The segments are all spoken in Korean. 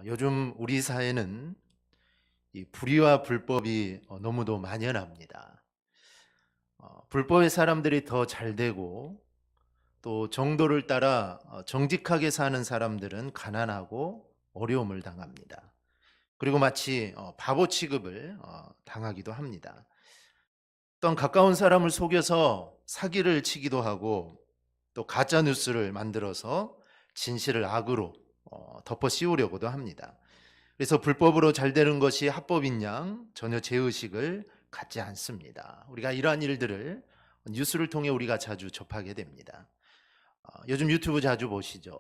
요즘 우리 사회는 이 불의와 불법이 너무도 만연합니다. 불법의 사람들이 더 잘 되고 또 정도를 따라 정직하게 사는 사람들은 가난하고 어려움을 당합니다. 그리고 마치 바보 취급을 당하기도 합니다. 어떤 가까운 사람을 속여서 사기를 치기도 하고 또 가짜 뉴스를 만들어서 진실을 악으로 덮어 씌우려고도 합니다. 그래서 불법으로 잘 되는 것이 합법인 양 전혀 죄의식을 갖지 않습니다. 우리가 이러한 일들을 뉴스를 통해 우리가 자주 접하게 됩니다. 요즘 유튜브 자주 보시죠.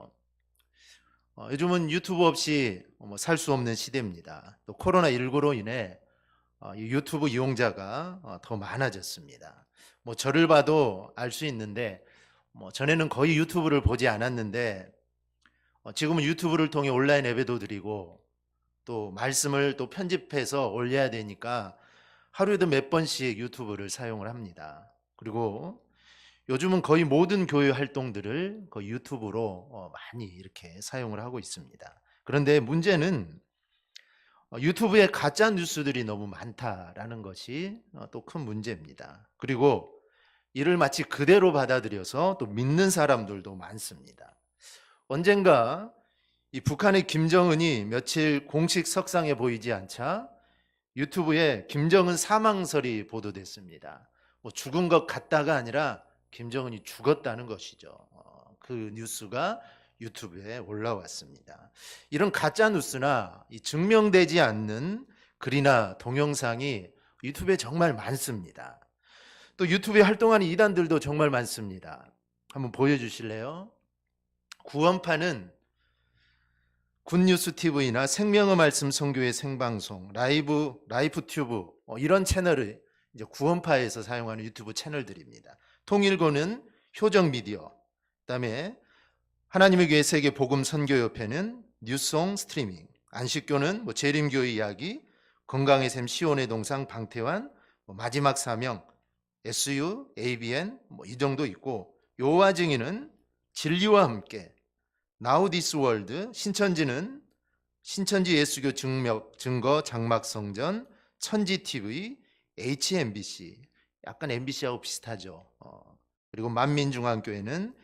요즘은 유튜브 없이 살 수 없는 시대입니다. 또 코로나19로 인해 이 유튜브 이용자가 더 많아졌습니다. 뭐 저를 봐도 알 수 있는데 전에는 거의 유튜브를 보지 않았는데 지금은 유튜브를 통해 온라인 예배도 드리고 또 말씀을 또 편집해서 올려야 되니까 하루에도 몇 번씩 유튜브를 사용을 합니다. 그리고 요즘은 거의 모든 교회 활동들을 거의 유튜브로 많이 이렇게 사용을 하고 있습니다. 그런데 문제는 유튜브에 가짜 뉴스들이 너무 많다라는 것이 또 큰 문제입니다. 그리고 이를 마치 그대로 받아들여서 또 믿는 사람들도 많습니다. 언젠가 이 북한의 김정은이 며칠 공식 석상에 보이지 않자 유튜브에 김정은 사망설이 보도됐습니다. 뭐 죽은 것 같다가 아니라 김정은이 죽었다는 것이죠. 그 뉴스가 유튜브에 올라왔습니다. 이런 가짜 뉴스나 이 증명되지 않는 글이나 동영상이 유튜브에 정말 많습니다. 또 유튜브에 활동하는 이단들도 정말 많습니다. 한번 보여주실래요? 구원파는 굿뉴스 TV나 생명의 말씀 선교회 생방송, 라이프 튜브 이런 채널을 이제 구원파에서 사용하는 유튜브 채널들입니다. 통일고는 효정 미디어, 그다음에 하나님의 교회 세계 복음 선교협회는 뉴송 스트리밍, 안식교는 재림교회 이야기, 건강의 샘 시온의 동상 방태환, 마지막 사명, SU, ABN 이 정도 있고 여호와 증인은 진리와 함께 Now This World, 신천지 예수교 증거 장막성전, 천지TV, HMBC, 약간 MBC하고 비슷하죠. 그리고 만민중앙교회는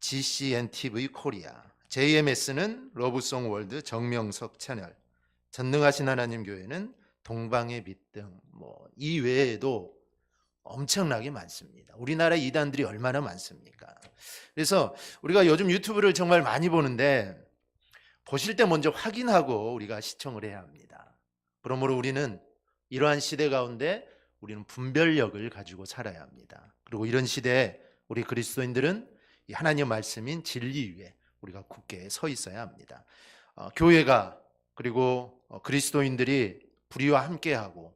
GCNTV 코리아, JMS는 러브송 월드 정명석 채널, 전능하신 하나님 교회는 동방의 빛 등 이 외에도 엄청나게 많습니다. 우리나라 이단들이 얼마나 많습니까? 그래서 우리가 요즘 유튜브를 정말 많이 보는데 보실 때 먼저 확인하고 우리가 시청을 해야 합니다. 그러므로 우리는 이러한 시대 가운데 우리는 분별력을 가지고 살아야 합니다. 그리고 이런 시대에 우리 그리스도인들은 이 하나님의 말씀인 진리 위에 우리가 굳게 서 있어야 합니다. 교회가 그리고 그리스도인들이 불의와 함께하고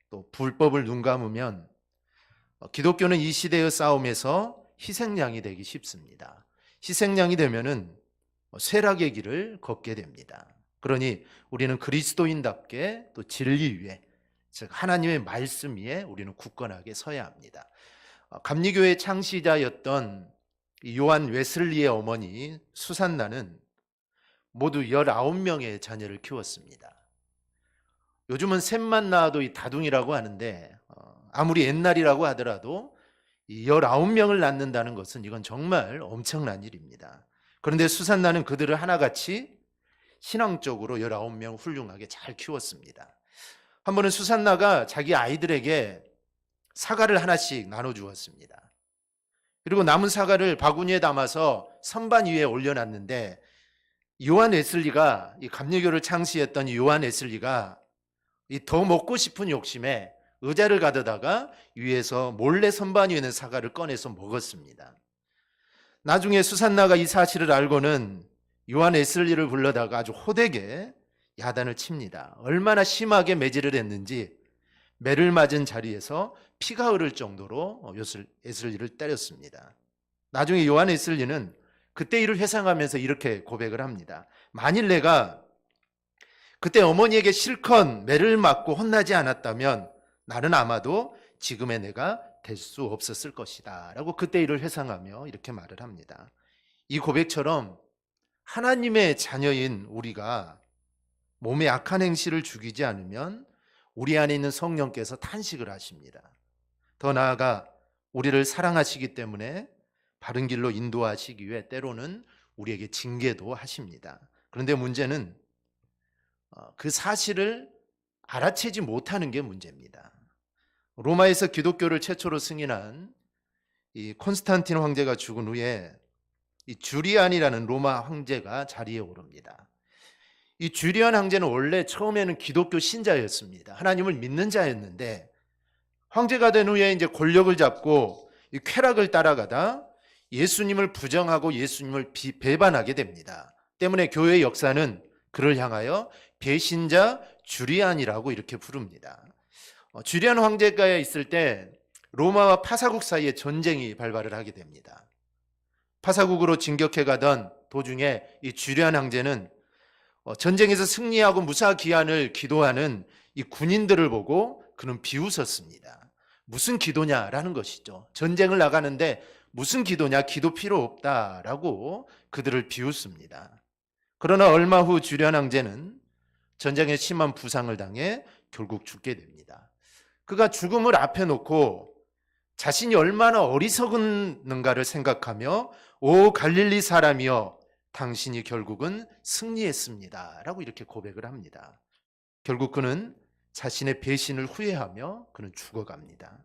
또 불법을 눈 감으면 기독교는 이 시대의 싸움에서 희생양이 되기 쉽습니다. 희생양이 되면은 쇠락의 길을 걷게 됩니다. 그러니 우리는 그리스도인답게 또 진리 위에, 즉 하나님의 말씀 위에 우리는 굳건하게 서야 합니다. 감리교회 창시자였던 요한 웨슬리의 어머니 수산나는 모두 19명의 자녀를 키웠습니다. 요즘은 셋만 낳아도 이 다둥이라고 하는데 아무리 옛날이라고 하더라도 19명을 낳는다는 것은 이건 정말 엄청난 일입니다. 그런데 수산나는 그들을 하나같이 신앙적으로 19명 훌륭하게 잘 키웠습니다. 한 번은 수산나가 자기 아이들에게 사과를 하나씩 나눠주었습니다. 그리고 남은 사과를 바구니에 담아서 선반 위에 올려놨는데 요한 웨슬리가, 이 감리교를 창시했던 요한 웨슬리가 더 먹고 싶은 욕심에 의자를 가져다가 위에서 몰래 선반 위에 있는 사과를 꺼내서 먹었습니다. 나중에 수산나가 이 사실을 알고는 요한 웨슬리를 불러다가 아주 호되게 야단을 칩니다. 얼마나 심하게 매질을 했는지 매를 맞은 자리에서 피가 흐를 정도로 웨슬리를 때렸습니다. 나중에 요한 웨슬리는 그때 일을 회상하면서 이렇게 고백을 합니다. 만일 내가 그때 어머니에게 실컷 매를 맞고 혼나지 않았다면 나는 아마도 지금의 내가 될 수 없었을 것이다 라고 그때 일을 회상하며 이렇게 말을 합니다. 이 고백처럼 하나님의 자녀인 우리가 몸의 악한 행실을 죽이지 않으면 우리 안에 있는 성령께서 탄식을 하십니다. 더 나아가 우리를 사랑하시기 때문에 바른 길로 인도하시기 위해 때로는 우리에게 징계도 하십니다. 그런데 문제는 그 사실을 알아채지 못하는 게 문제입니다. 로마에서 기독교를 최초로 승인한 이 콘스탄틴 황제가 죽은 후에 이 주리안이라는 로마 황제가 자리에 오릅니다. 이 주리안 황제는 원래 처음에는 기독교 신자였습니다. 하나님을 믿는 자였는데 황제가 된 후에 이제 권력을 잡고 이 쾌락을 따라가다 예수님을 부정하고 예수님을 배반하게 됩니다. 때문에 교회의 역사는 그를 향하여 배신자 주리안이라고 이렇게 부릅니다. 주리안 황제가 있을 때 로마와 파사국 사이에 전쟁이 발발을 하게 됩니다. 파사국으로 진격해 가던 도중에 이 주리안 황제는 전쟁에서 승리하고 무사기한을 기도하는 이 군인들을 보고 그는 비웃었습니다. 무슨 기도냐라는 것이죠. 전쟁을 나가는데 무슨 기도냐, 기도 필요 없다라고 그들을 비웃습니다. 그러나 얼마 후 주리안 황제는 전쟁에 심한 부상을 당해 결국 죽게 됩니다. 그가 죽음을 앞에 놓고 자신이 얼마나 어리석은가를 생각하며 오 갈릴리 사람이여 당신이 결국은 승리했습니다 라고 이렇게 고백을 합니다. 결국 그는 자신의 배신을 후회하며 그는 죽어갑니다.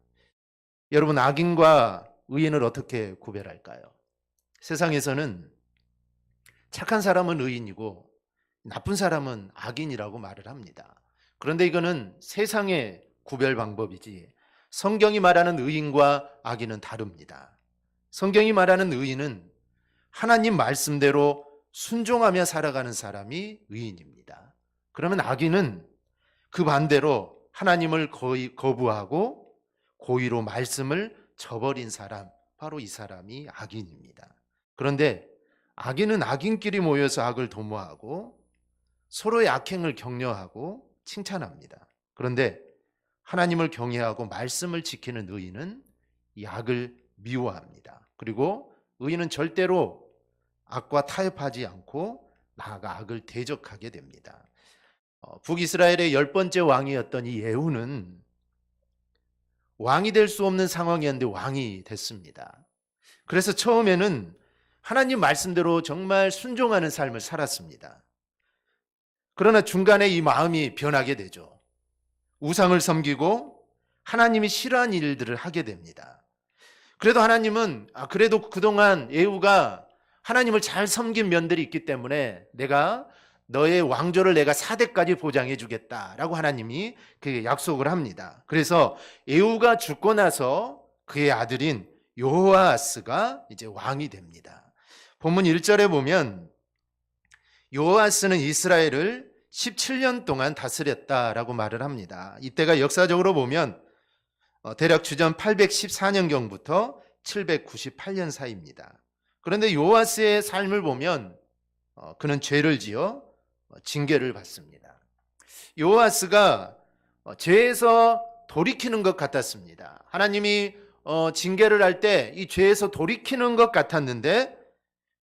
여러분, 악인과 의인을 어떻게 구별할까요? 세상에서는 착한 사람은 의인이고 나쁜 사람은 악인이라고 말을 합니다. 그런데 이거는 세상의 구별 방법이지 성경이 말하는 의인과 악인은 다릅니다. 성경이 말하는 의인은 하나님 말씀대로 순종하며 살아가는 사람이 의인입니다. 그러면 악인은 그 반대로 하나님을 거부하고 고의로 말씀을 저버린 사람, 바로 이 사람이 악인입니다. 그런데 악인은 악인끼리 모여서 악을 도모하고 서로의 악행을 격려하고 칭찬합니다. 그런데 하나님을 경외하고 말씀을 지키는 의인은 이 악을 미워합니다. 그리고 의인은 절대로 악과 타협하지 않고 나아가 악을 대적하게 됩니다. 북이스라엘의 10번째 왕이었던 이 예후는 왕이 될 수 없는 상황이었는데 왕이 됐습니다. 그래서 처음에는 하나님 말씀대로 정말 순종하는 삶을 살았습니다. 그러나 중간에 이 마음이 변하게 되죠. 우상을 섬기고 하나님이 싫어하는 일들을 하게 됩니다. 그래도 하나님은 그래도 그동안 예후가 하나님을 잘 섬긴 면들이 있기 때문에 내가 너의 왕조를 내가 4대까지 보장해 주겠다라고 하나님이 그 약속을 합니다. 그래서 예후가 죽고 나서 그의 아들인 여호아스가 이제 왕이 됩니다. 본문 1절에 보면 여호아스는 이스라엘을 17년 동안 다스렸다라고 말을 합니다. 이때가 역사적으로 보면 대략 주전 814년경부터 798년 사이입니다. 그런데 요아스의 삶을 보면 그는 죄를 지어 징계를 받습니다. 요아스가 죄에서 돌이키는 것 같았습니다. 하나님이 징계를 할 때 이 죄에서 돌이키는 것 같았는데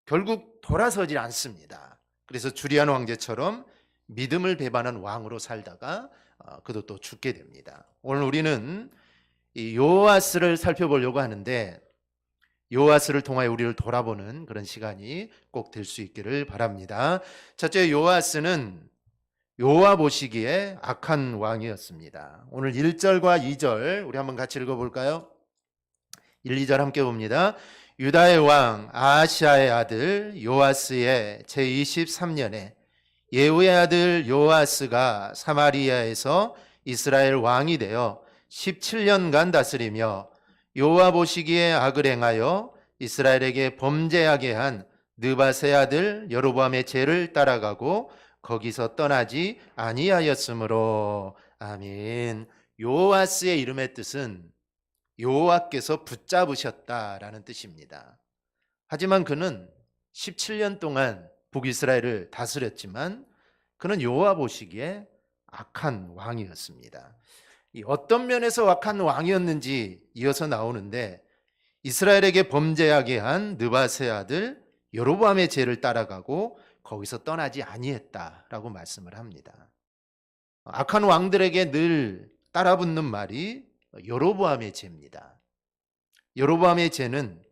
결국 돌아서질 않습니다. 그래서 주리안 왕제처럼 믿음을 배반한 왕으로 살다가 그도 또 죽게 됩니다. 오늘 우리는 이 요아스를 살펴보려고 하는데 요아스를 통하여 우리를 돌아보는 그런 시간이 꼭 될 수 있기를 바랍니다. 첫째, 요아스는 여호와 보시기에 악한 왕이었습니다. 오늘 1절과 2절 우리 한번 같이 읽어볼까요? 1, 2절 함께 봅니다. 유다의 왕 아하시아의 아들 요아스의 제23년에 예후의 아들 요아스가 사마리아에서 이스라엘 왕이 되어 17년간 다스리며 여호와 보시기에 악을 행하여 이스라엘에게 범죄하게 한 느밧의 아들 여로보암의 죄를 따라가고 거기서 떠나지 아니하였으므로. 아멘. 요아스의 이름의 뜻은 여호와께서 붙잡으셨다라는 뜻입니다. 하지만 그는 17년 동안 북이스라엘을 다스렸지만 그는 여호와 보시기에 악한 왕이었습니다. 어떤 면에서 악한 왕이었는지 이어서 나오는데 이스라엘에게 범죄하게 한 느밧의 아들 여로보암의 죄를 따라가고 거기서 떠나지 아니했다라고 말씀을 합니다. 악한 왕들에게 늘 따라붙는 말이 여로보암의 죄입니다. 여로보암의 죄는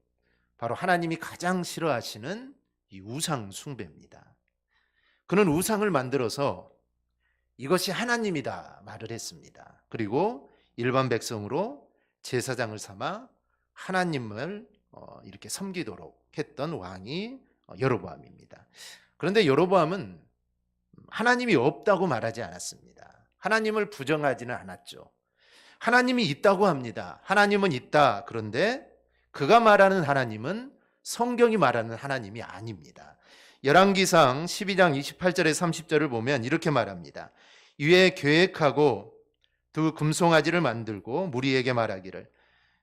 바로 하나님이 가장 싫어하시는 이 우상 숭배입니다. 그는 우상을 만들어서 이것이 하나님이다 말을 했습니다. 그리고 일반 백성으로 제사장을 삼아 하나님을 이렇게 섬기도록 했던 왕이 여로보암입니다. 그런데 여로보암은 하나님이 없다고 말하지 않았습니다. 하나님을 부정하지는 않았죠. 하나님이 있다고 합니다. 하나님은 있다. 그런데 그가 말하는 하나님은 성경이 말하는 하나님이 아닙니다. 열왕기상 12장 28절에 30절을 보면 이렇게 말합니다. 이에 계획하고 두 금송아지를 만들고 무리에게 말하기를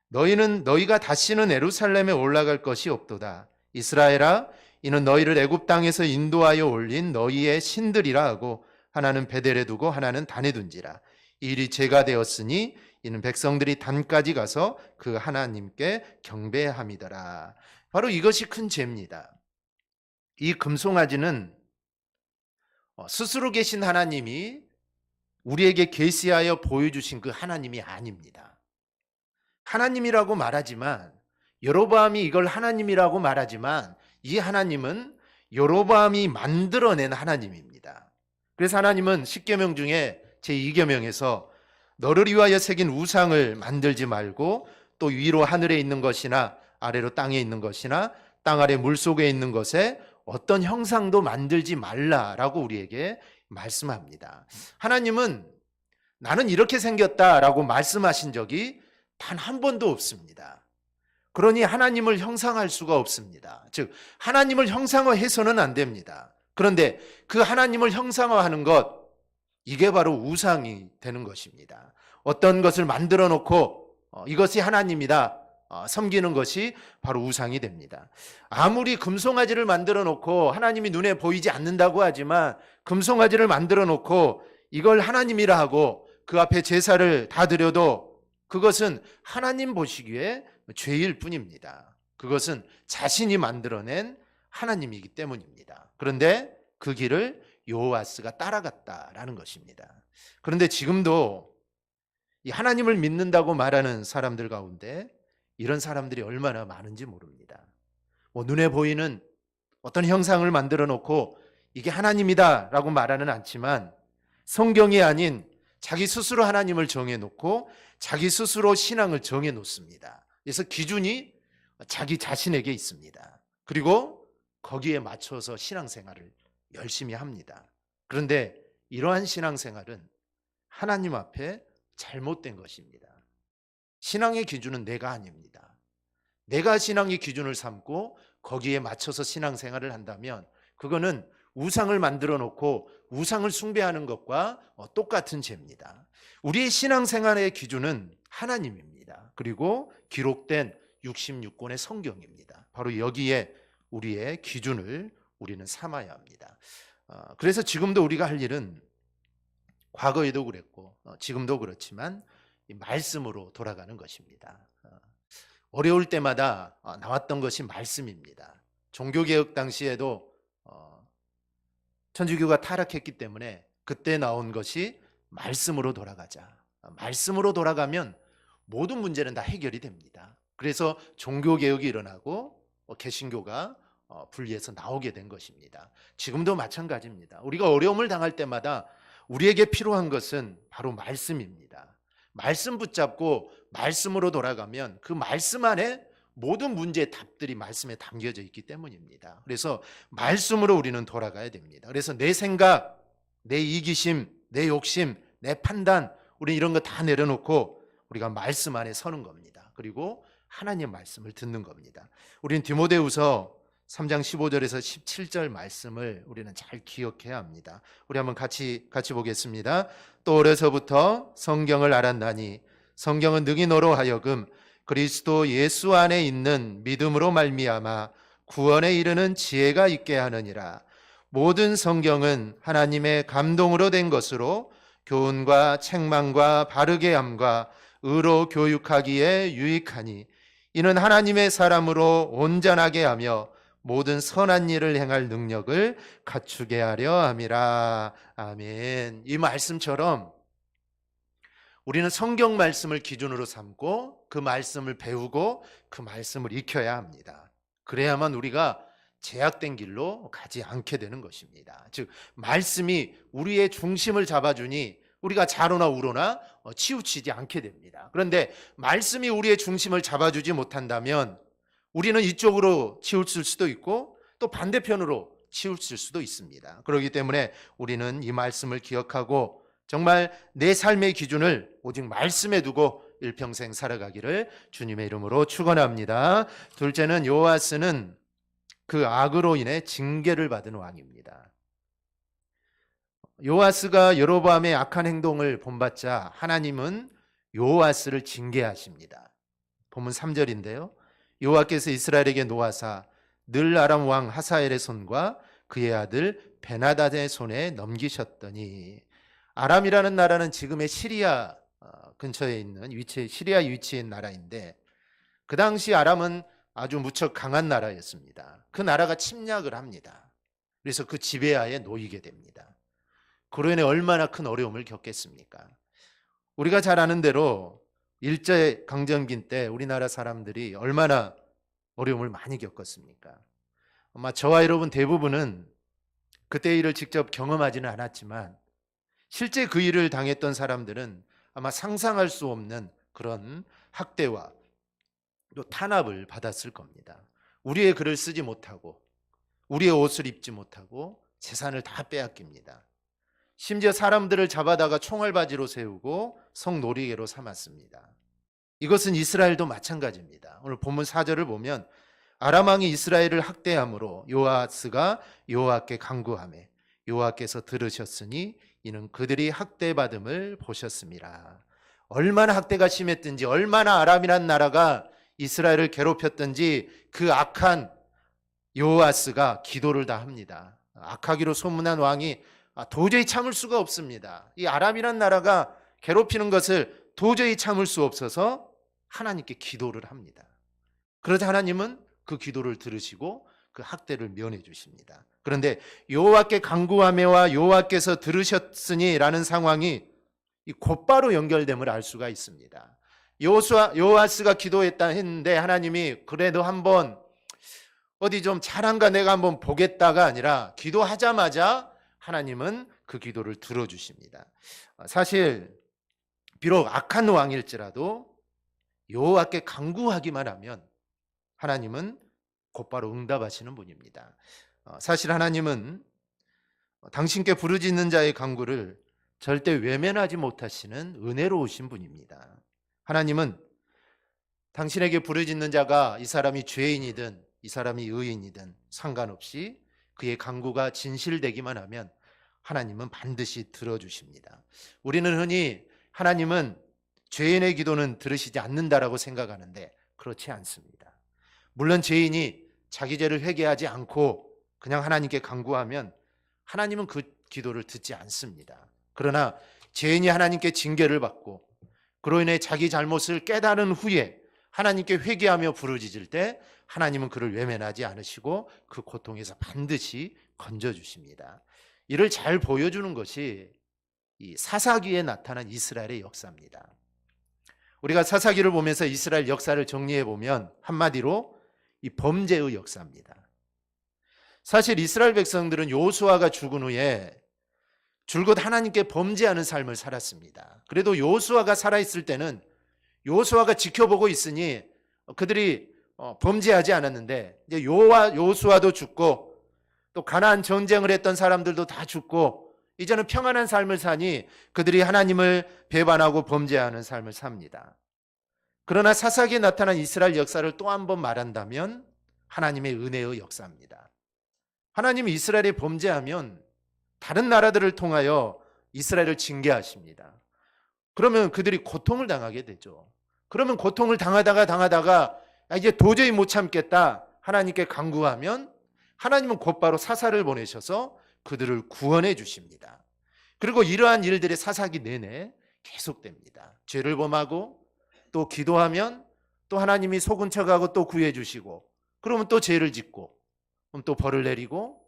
너희가 다시는 예루살렘에 올라갈 것이 없도다. 이스라엘아, 이는 너희를 애굽 땅에서 인도하여 올린 너희의 신들이라 하고 하나는 베델에 두고 하나는 단에 둔지라. 이 일이 죄가 되었으니 이는 백성들이 단까지 가서 그 하나님께 경배함이더라. 바로 이것이 큰 죄입니다. 이 금송아지는 스스로 계신 하나님이 우리에게 계시하여 보여주신 그 하나님이 아닙니다. 하나님이라고 말하지만, 여로보암이 이걸 하나님이라고 말하지만 이 하나님은 여로보암이 만들어낸 하나님입니다. 그래서 하나님은 십계명 중에 제2계명에서 너를 위하여 새긴 우상을 만들지 말고 또 위로 하늘에 있는 것이나 아래로 땅에 있는 것이나 땅 아래 물속에 있는 것에 어떤 형상도 만들지 말라라고 우리에게 말씀합니다. 하나님은 나는 이렇게 생겼다라고 말씀하신 적이 단 한 번도 없습니다. 그러니 하나님을 형상할 수가 없습니다. 즉 하나님을 형상화해서는 안 됩니다. 그런데 그 하나님을 형상화하는 것, 이게 바로 우상이 되는 것입니다. 어떤 것을 만들어 놓고 이것이 하나님이다 섬기는 것이 바로 우상이 됩니다. 아무리 금송아지를 만들어 놓고 하나님이 눈에 보이지 않는다고 하지만 금송아지를 만들어 놓고 이걸 하나님이라 하고 그 앞에 제사를 다 드려도 그것은 하나님 보시기에 죄일 뿐입니다. 그것은 자신이 만들어낸 하나님이기 때문입니다. 그런데 그 길을 여호와스가 따라갔다라는 것입니다. 그런데 지금도 이 하나님을 믿는다고 말하는 사람들 가운데 이런 사람들이 얼마나 많은지 모릅니다. 눈에 보이는 어떤 형상을 만들어 놓고 이게 하나님이다라고 말하는 않지만 성경이 아닌 자기 스스로 하나님을 정해놓고 자기 스스로 신앙을 정해놓습니다. 그래서 기준이 자기 자신에게 있습니다. 그리고 거기에 맞춰서 신앙생활을 열심히 합니다. 그런데 이러한 신앙생활은 하나님 앞에 잘못된 것입니다. 신앙의 기준은 내가 아닙니다. 내가 신앙의 기준을 삼고 거기에 맞춰서 신앙생활을 한다면 그거는 우상을 만들어 놓고 우상을 숭배하는 것과 똑같은 죄입니다. 우리의 신앙생활의 기준은 하나님입니다. 그리고 기록된 66권의 성경입니다. 바로 여기에 우리의 기준을 우리는 삼아야 합니다. 그래서 지금도 우리가 할 일은 과거에도 그랬고 지금도 그렇지만 말씀으로 돌아가는 것입니다. 어려울 때마다 나왔던 것이 말씀입니다. 종교개혁 당시에도 천주교가 타락했기 때문에 그때 나온 것이 말씀으로 돌아가자. 말씀으로 돌아가면 모든 문제는 다 해결이 됩니다. 그래서 종교개혁이 일어나고 개신교가 분리해서 나오게 된 것입니다. 지금도 마찬가지입니다. 우리가 어려움을 당할 때마다 우리에게 필요한 것은 바로 말씀입니다. 말씀 붙잡고 말씀으로 돌아가면 그 말씀 안에 모든 문제의 답들이 말씀에 담겨져 있기 때문입니다. 그래서 말씀으로 우리는 돌아가야 됩니다. 그래서 내 생각, 내 이기심, 내 욕심, 내 판단, 우리 이런 거 다 내려놓고 우리가 말씀 안에 서는 겁니다. 그리고 하나님 말씀을 듣는 겁니다. 우리는 디모데후서 3장 15절에서 17절 말씀을 우리는 잘 기억해야 합니다. 우리 한번 같이 보겠습니다. 또 어려서부터 성경을 알았나니 성경은 능히 너로 하여금 그리스도 예수 안에 있는 믿음으로 말미암아 구원에 이르는 지혜가 있게 하느니라. 모든 성경은 하나님의 감동으로 된 것으로 교훈과 책망과 바르게 함과 의로 교육하기에 유익하니 이는 하나님의 사람으로 온전하게 하며 모든 선한 일을 행할 능력을 갖추게 하려 함이라. 아멘. 이 말씀처럼 우리는 성경 말씀을 기준으로 삼고 그 말씀을 배우고 그 말씀을 익혀야 합니다. 그래야만 우리가 제약된 길로 가지 않게 되는 것입니다. 즉 말씀이 우리의 중심을 잡아주니 우리가 좌로나 우로나 치우치지 않게 됩니다. 그런데 말씀이 우리의 중심을 잡아주지 못한다면 우리는 이쪽으로 치우칠 수도 있고 또 반대편으로 치우칠 수도 있습니다. 그렇기 때문에 우리는 이 말씀을 기억하고 정말 내 삶의 기준을 오직 말씀에 두고 일평생 살아가기를 주님의 이름으로 축원합니다. 둘째는 요아스는 그 악으로 인해 징계를 받은 왕입니다. 요아스가 여로보암의 악한 행동을 본받자 하나님은 요아스를 징계하십니다. 본문 3절인데요. 여호와께서 이스라엘에게 노하사 늘 아람 왕 하사엘의 손과 그의 아들 베나닷의 손에 넘기셨더니, 아람이라는 나라는 지금의 시리아 근처에 있는 시리아에 위치한 나라인데 그 당시 아람은 아주 무척 강한 나라였습니다. 그 나라가 침략을 합니다. 그래서 그 지배하에 놓이게 됩니다. 그로 인해 얼마나 큰 어려움을 겪겠습니까? 우리가 잘 아는 대로 일제강점기 때 우리나라 사람들이 얼마나 어려움을 많이 겪었습니까? 아마 저와 여러분 대부분은 그때 일을 직접 경험하지는 않았지만 실제 그 일을 당했던 사람들은 아마 상상할 수 없는 그런 학대와 또 탄압을 받았을 겁니다. 우리의 글을 쓰지 못하고 우리의 옷을 입지 못하고 재산을 다 빼앗깁니다. 심지어 사람들을 잡아다가 총알바지로 세우고 성놀이개로 삼았습니다. 이것은 이스라엘도 마찬가지입니다. 오늘 본문 4절을 보면 아람 왕이 이스라엘을 학대함으로 요아스가 여호와께 간구하매 여호와께서 들으셨으니 이는 그들이 학대받음을 보셨습니다. 얼마나 학대가 심했든지, 얼마나 아람이란 나라가 이스라엘을 괴롭혔든지 그 악한 여호아스가 기도를 다 합니다. 악하기로 소문난 왕이 도저히 참을 수가 없습니다. 이 아람이란 나라가 괴롭히는 것을 도저히 참을 수 없어서 하나님께 기도를 합니다. 그러자 하나님은 그 기도를 들으시고 그 학대를 면해 주십니다. 그런데 여호와께 간구하매와 여호와께서 들으셨으니 라는 상황이 곧바로 연결됨을 알 수가 있습니다. 여호아스가 기도했다 했는데 하나님이 그래도 한번 어디 좀 잘한가 내가 한번 보겠다가 아니라 기도하자마자 하나님은 그 기도를 들어주십니다. 사실 비록 악한 왕일지라도 여호와께 간구하기만 하면 하나님은 곧바로 응답하시는 분입니다. 사실 하나님은 당신께 부르짖는 자의 간구를 절대 외면하지 못하시는 은혜로우신 분입니다. 하나님은 당신에게 부르짖는 자가 이 사람이 죄인이든 이 사람이 의인이든 상관없이 그의 간구가 진실되기만 하면 하나님은 반드시 들어주십니다. 우리는 흔히 하나님은 죄인의 기도는 들으시지 않는다라고 생각하는데 그렇지 않습니다. 물론 죄인이 자기 죄를 회개하지 않고 그냥 하나님께 간구하면 하나님은 그 기도를 듣지 않습니다. 그러나 죄인이 하나님께 징계를 받고 그로 인해 자기 잘못을 깨달은 후에 하나님께 회개하며 부르짖을 때 하나님은 그를 외면하지 않으시고 그 고통에서 반드시 건져주십니다. 이를 잘 보여주는 것이 이 사사기에 나타난 이스라엘의 역사입니다. 우리가 사사기를 보면서 이스라엘 역사를 정리해 보면 한마디로 이 범죄의 역사입니다. 사실 이스라엘 백성들은 여호수아가 죽은 후에 줄곧 하나님께 범죄하는 삶을 살았습니다. 그래도 여호수아가 살아있을 때는 여호수아가 지켜보고 있으니 그들이 범죄하지 않았는데 이제 여호수아도 죽고 또 가나안 전쟁을 했던 사람들도 다 죽고 이제는 평안한 삶을 사니 그들이 하나님을 배반하고 범죄하는 삶을 삽니다. 그러나 사사기에 나타난 이스라엘 역사를 또 한 번 말한다면 하나님의 은혜의 역사입니다. 하나님이 이스라엘에 범죄하면 다른 나라들을 통하여 이스라엘을 징계하십니다. 그러면 그들이 고통을 당하게 되죠. 그러면 고통을 당하다가 이제 도저히 못 참겠다 하나님께 간구하면 하나님은 곧바로 사사를 보내셔서 그들을 구원해 주십니다. 그리고 이러한 일들이 사사기 내내 계속됩니다. 죄를 범하고 또 기도하면 또 하나님이 속은 척하고 또 구해 주시고 그러면 또 죄를 짓고 그럼 또 벌을 내리고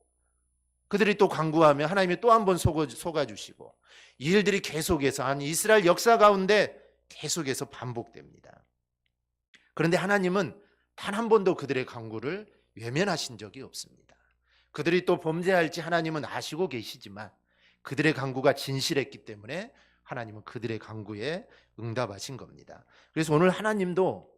그들이 또 간구하면 하나님이 또 한 번 속아주시고 이 일들이 계속해서 한 이스라엘 역사 가운데 계속해서 반복됩니다. 그런데 하나님은 단 한 번도 그들의 간구를 외면하신 적이 없습니다. 그들이 또 범죄할지 하나님은 아시고 계시지만 그들의 간구가 진실했기 때문에 하나님은 그들의 간구에 응답하신 겁니다. 그래서 오늘 하나님도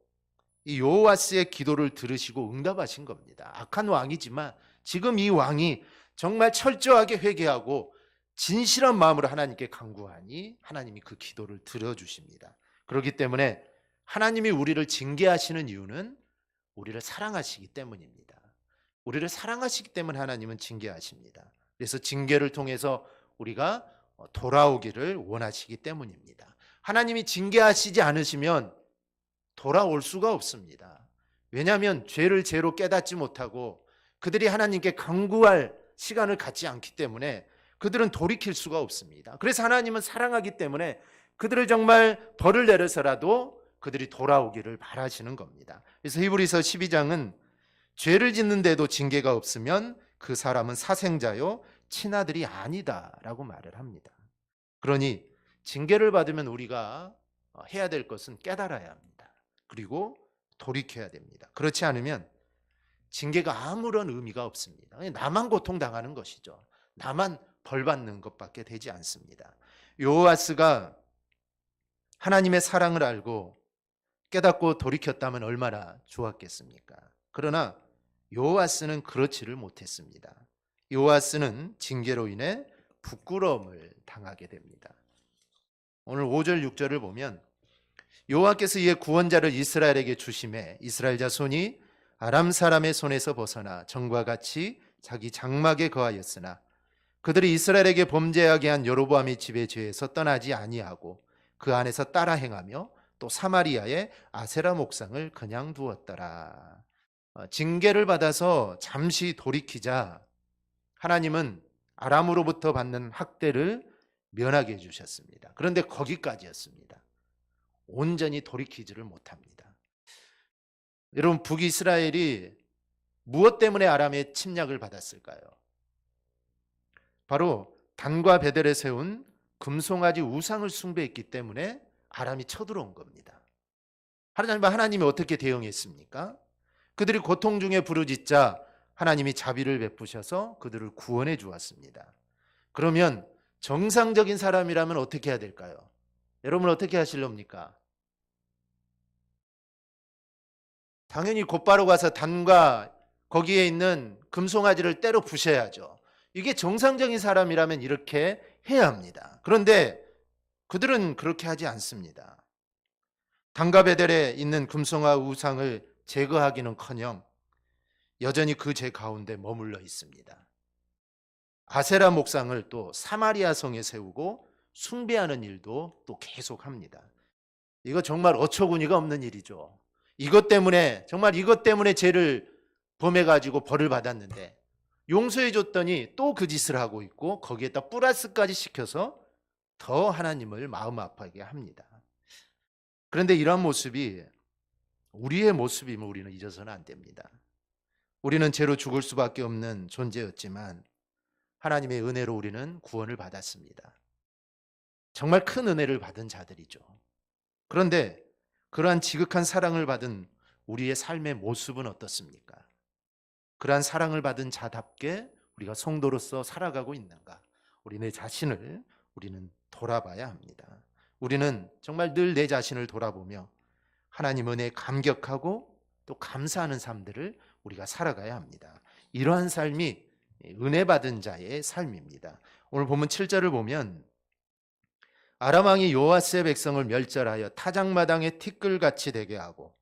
이 여호와스의 기도를 들으시고 응답하신 겁니다. 악한 왕이지만 지금 이 왕이 정말 철저하게 회개하고 진실한 마음으로 하나님께 간구하니 하나님이 그 기도를 들어주십니다. 그렇기 때문에 하나님이 우리를 징계하시는 이유는 우리를 사랑하시기 때문입니다. 우리를 사랑하시기 때문에 하나님은 징계하십니다. 그래서 징계를 통해서 우리가 돌아오기를 원하시기 때문입니다. 하나님이 징계하시지 않으시면 돌아올 수가 없습니다. 왜냐하면 죄를 죄로 깨닫지 못하고 그들이 하나님께 간구할 시간을 갖지 않기 때문에 그들은 돌이킬 수가 없습니다. 그래서 하나님은 사랑하기 때문에 그들을 정말 벌을 내려서라도 그들이 돌아오기를 바라시는 겁니다. 그래서 히브리서 12장은 죄를 짓는데도 징계가 없으면 그 사람은 사생자요 친아들이 아니다라고 말을 합니다. 그러니 징계를 받으면 우리가 해야 될 것은 깨달아야 합니다. 그리고 돌이켜야 됩니다. 그렇지 않으면 징계가 아무런 의미가 없습니다. 나만 고통당하는 것이죠. 나만 벌받는 것밖에 되지 않습니다. 여호와스가 하나님의 사랑을 알고 깨닫고 돌이켰다면 얼마나 좋았겠습니까? 그러나 여호와스는 그렇지를 못했습니다. 여호와스는 징계로 인해 부끄러움을 당하게 됩니다. 오늘 5절 6절을 보면 여호와께서 이에 구원자를 이스라엘에게 주심에 이스라엘 자손이 아람 사람의 손에서 벗어나 전과 같이 자기 장막에 거하였으나 그들이 이스라엘에게 범죄하게 한 여로보암의 집의 죄에서 떠나지 아니하고 그 안에서 따라 행하며 또 사마리아의 아세라 목상을 그냥 두었더라. 징계를 받아서 잠시 돌이키자 하나님은 아람으로부터 받는 학대를 면하게 해주셨습니다. 그런데 거기까지였습니다. 온전히 돌이키지를 못합니다. 여러분, 북이스라엘이 무엇 때문에 아람의 침략을 받았을까요? 바로 단과 베델에 세운 금송아지 우상을 숭배했기 때문에 아람이 쳐들어온 겁니다. 하나님이 어떻게 대응했습니까? 그들이 고통 중에 부르짖자 하나님이 자비를 베푸셔서 그들을 구원해 주었습니다. 그러면 정상적인 사람이라면 어떻게 해야 될까요? 여러분 어떻게 하실렵니까? 당연히 곧바로 가서 단과 거기에 있는 금송아지를 때려 부셔야죠. 이게 정상적인 사람이라면 이렇게 해야 합니다. 그런데 그들은 그렇게 하지 않습니다. 단과 베델에 있는 금송아 우상을 제거하기는커녕 여전히 그 죄 가운데 머물러 있습니다. 아세라 목상을 또 사마리아 성에 세우고 숭배하는 일도 또 계속합니다. 이거 정말 어처구니가 없는 일이죠. 이것 때문에 죄를 범해가지고 벌을 받았는데 용서해 줬더니 또 그 짓을 하고 있고 거기에다 플러스까지 시켜서 더 하나님을 마음 아파하게 합니다. 그런데 이러한 모습이 우리의 모습이면 우리는 잊어서는 안 됩니다. 우리는 죄로 죽을 수밖에 없는 존재였지만 하나님의 은혜로 우리는 구원을 받았습니다. 정말 큰 은혜를 받은 자들이죠. 그런데 그러한 지극한 사랑을 받은 우리의 삶의 모습은 어떻습니까? 그러한 사랑을 받은 자답게 우리가 성도로서 살아가고 있는가? 우리 자신을 우리는 돌아봐야 합니다. 우리는 정말 늘 내 자신을 돌아보며 하나님 은혜에 감격하고 또 감사하는 삶들을 우리가 살아가야 합니다. 이러한 삶이 은혜 받은 자의 삶입니다. 오늘 본문 7절을 보면 아람 왕이 여호와스의 백성을 멸절하여 타작마당에 티끌같이 되게 하고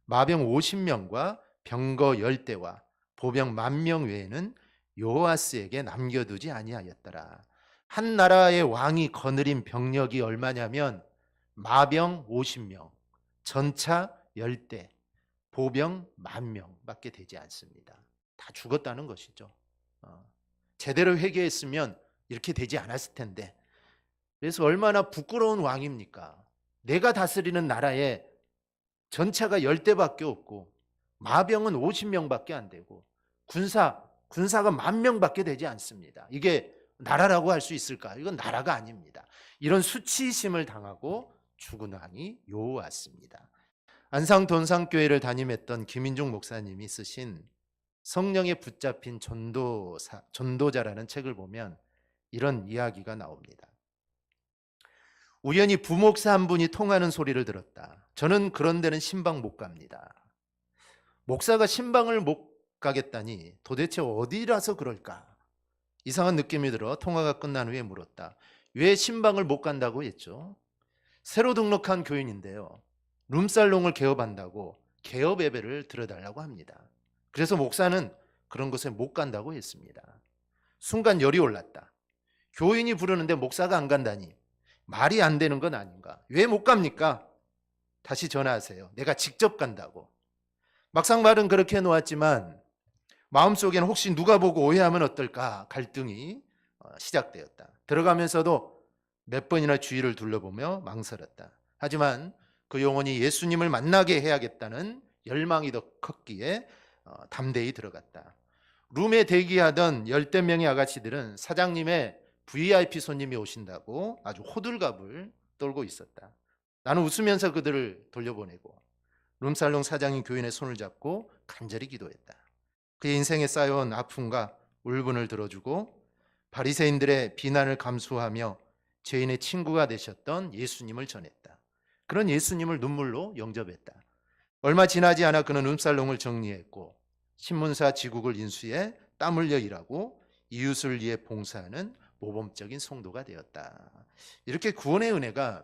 마병 50명과 병거 10대와 보병 10,000명 외에는 여호와스에게 남겨두지 아니하였더라. 한 나라의 왕이 거느린 병력이 얼마냐면 마병 50명, 전차 10대, 보병 10,000명밖에 되지 않습니다. 다 죽었다는 것이죠. 제대로 회개했으면 이렇게 되지 않았을 텐데. 그래서 얼마나 부끄러운 왕입니까? 내가 다스리는 나라에 전차가 10대밖에 없고 마병은 50명밖에 안 되고 군사 군사가 10,000명밖에 되지 않습니다. 이게 나라라고 할 수 있을까? 이건 나라가 아닙니다. 이런 수치심을 당하고 죽은 왕이 요호아스입니다. 안상 돈산교회를 담임했던 김인중 목사님이 쓰신 성령에 붙잡힌 전도자라는 책을 보면 이런 이야기가 나옵니다. 우연히 부목사 한 분이 통하는 소리를 들었다. 저는 그런 데는 신방 못 갑니다. 목사가 신방을 못 가겠다니 도대체 어디라서 그럴까? 이상한 느낌이 들어 통화가 끝난 후에 물었다. 왜 신방을 못 간다고 했죠? 새로 등록한 교인인데요. 룸살롱을 개업한다고 개업 예배를 들어달라고 합니다. 그래서 목사는 그런 곳에 못 간다고 했습니다. 순간 열이 올랐다. 교인이 부르는데 목사가 안 간다니 말이 안 되는 건 아닌가? 왜 못 갑니까? 다시 전화하세요. 내가 직접 간다고. 막상 말은 그렇게 해놓았지만 마음속에는 혹시 누가 보고 오해하면 어떨까 갈등이 시작되었다. 들어가면서도 몇 번이나 주위를 둘러보며 망설였다. 하지만 그 영혼이 예수님을 만나게 해야겠다는 열망이 더 컸기에 담대히 들어갔다. 룸에 대기하던 열댓 명의 아가씨들은 사장님의 VIP 손님이 오신다고 아주 호들갑을 떨고 있었다. 나는 웃으면서 그들을 돌려보내고 룸살롱 사장인 교인의 손을 잡고 간절히 기도했다. 그의 인생에 쌓여온 아픔과 울분을 들어주고 바리새인들의 비난을 감수하며 죄인의 친구가 되셨던 예수님을 전했다. 그런 예수님을 눈물로 영접했다. 얼마 지나지 않아 그는 룸살롱을 정리했고 신문사 지국을 인수해 땀 흘려 일하고 이웃을 위해 봉사하는 모범적인 성도가 되었다. 이렇게 구원의 은혜가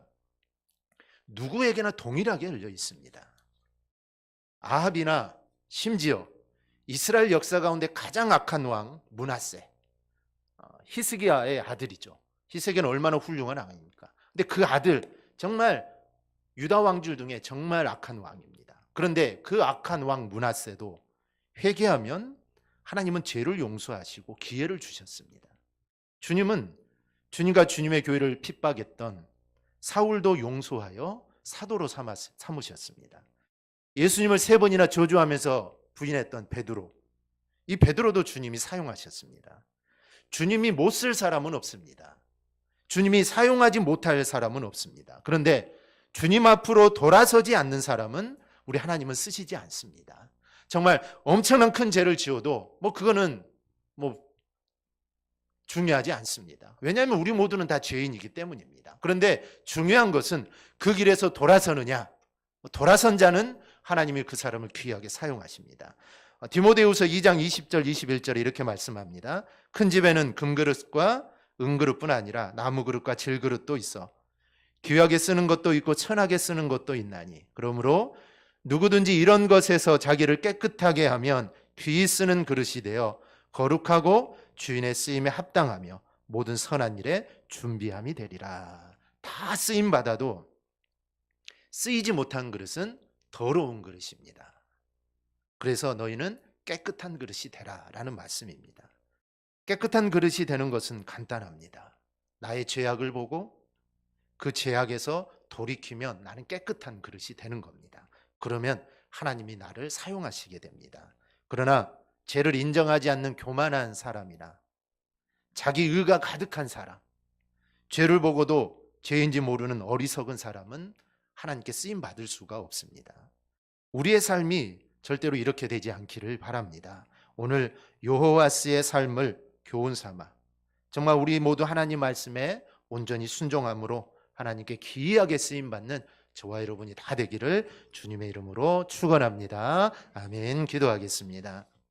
누구에게나 동일하게 열려 있습니다. 아합이나 심지어 이스라엘 역사 가운데 가장 악한 왕 므낫세, 히스기야의 아들이죠. 히스기야는 얼마나 훌륭한 왕입니까? 근데 그 아들 정말 유다 왕들 중에 정말 악한 왕입니다. 그런데 그 악한 왕 므낫세도 회개하면 하나님은 죄를 용서하시고 기회를 주셨습니다. 주님은 주님과 주님의 교회를 핍박했던 사울도 용서하여 사도로 삼으셨습니다. 예수님을 3번이나 저주하면서 부인했던 베드로, 이 베드로도 주님이 사용하셨습니다. 주님이 못 쓸 사람은 없습니다. 주님이 사용하지 못할 사람은 없습니다. 그런데 주님 앞으로 돌아서지 않는 사람은 우리 하나님은 쓰시지 않습니다. 정말 엄청난 큰 죄를 지어도 그거는 중요하지 않습니다. 왜냐하면 우리 모두는 다 죄인이기 때문입니다. 그런데 중요한 것은 그 길에서 돌아서느냐, 돌아선 자는 하나님이 그 사람을 귀하게 사용하십니다. 디모데후서 2장 20절 21절에 이렇게 말씀합니다. 큰 집에는 금그릇과 은그릇뿐 아니라 나무그릇과 질그릇도 있어 귀하게 쓰는 것도 있고 천하게 쓰는 것도 있나니 그러므로 누구든지 이런 것에서 자기를 깨끗하게 하면 귀히 쓰는 그릇이 되어 거룩하고 주인의 쓰임에 합당하며 모든 선한 일에 준비함이 되리라. 다 쓰임 받아도 쓰이지 못한 그릇은 더러운 그릇입니다. 그래서 너희는 깨끗한 그릇이 되라 라는 말씀입니다. 깨끗한 그릇이 되는 것은 간단합니다. 나의 죄악을 보고 그 죄악에서 돌이키면 나는 깨끗한 그릇이 되는 겁니다. 그러면 하나님이 나를 사용하시게 됩니다. 그러나 죄를 인정하지 않는 교만한 사람이나 자기 의가 가득한 사람, 죄를 보고도 죄인지 모르는 어리석은 사람은 하나님께 쓰임 받을 수가 없습니다. 우리의 삶이 절대로 이렇게 되지 않기를 바랍니다. 오늘 여호와스의 삶을 교훈 삼아 정말 우리 모두 하나님 말씀에 온전히 순종함으로 하나님께 기이하게 쓰임 받는 저와 여러분이 다 되기를 주님의 이름으로 축원합니다. 아멘. 기도하겠습니다.